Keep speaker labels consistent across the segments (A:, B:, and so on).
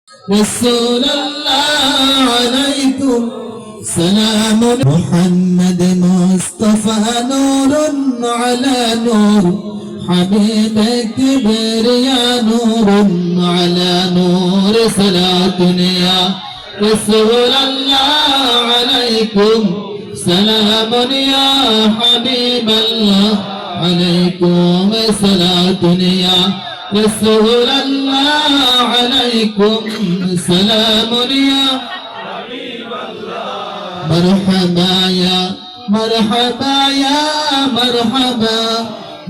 A: رسول الله عليكم سلام محمد مصطفى نور على نور حبيبك كبرياء نور على نور صلاة يا رسول الله عليكم سلام يا حبيب الله عليكم صلاة يا رسول الله عليكم سلام يا حبيب الله مرحبا يا مرحبا يا مرحبا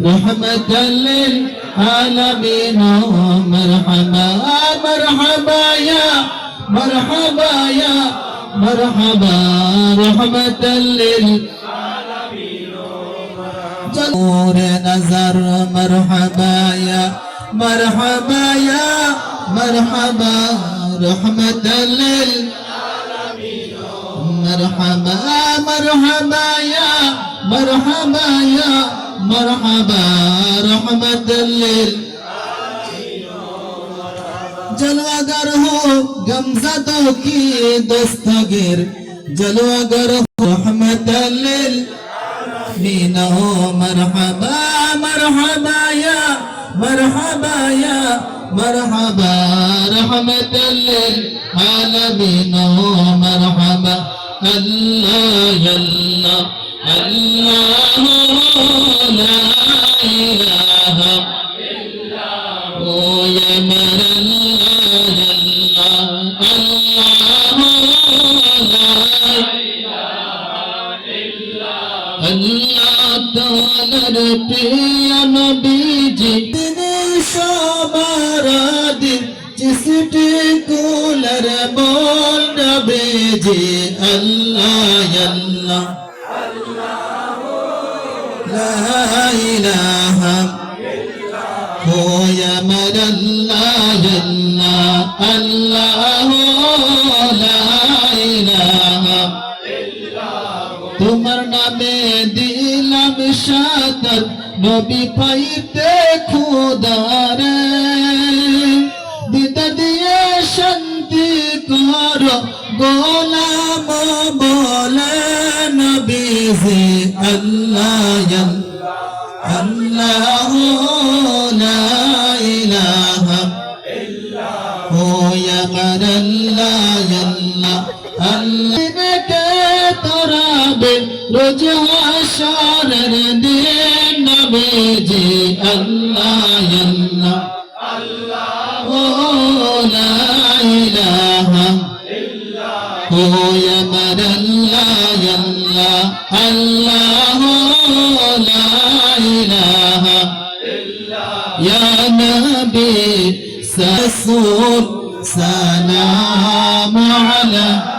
A: رحمة للعالمين مرحبا مرحبا يا مرحبا يا مرحبا رحمة للعالمين نور نظر مرحبا يا مرحبا يا مرحبا رحمة للعالمين مرحبا مرحبا يا مرحبا يا مرحبا رحمة للعالمين जलवागर हो गमज़दों की दस्तगीर जलवागर हो रहमतल लिल हो मरहबा मरहबा या मरहबा या मरहबा रहमतल लिल आलमीन हो मरहबा अल्लाह अल्लाह अल्लाह ला इलाहा इल्लल्लाह ओ या मरल्लाह अल्लाह ला इलाहा इल्लल्लाह अल्लाह ताआलार प्रिय नबी जी दिन सबर दिन जिसटे कूलर बोल नबी जी अल्लाह अल्लाह لا إله هو يا من الله الله لا إله তোমার নামে দিলাম শাহাদাত নবী পাইতে খোদারে দিদা দিয়ে শান্তি করো গোলাম বলে নবীজি আল্লাহ আল্লাহ লা ইলাহা ইল্লাল্লাহ ও ইয়া আল্লাহ আল্লাহ আল্লাহকে তরাবে রোজ হাশরের দিন নবীজি আল্লাহ আল্লাহ ও লা ইলাহা ইল্লাল্লাহ ও ইয়া আল্লাহ আল্লাহ লা ইলাহা ইল্লাল্লাহ ইয়া নবী রাসূল সালাম আলাইহি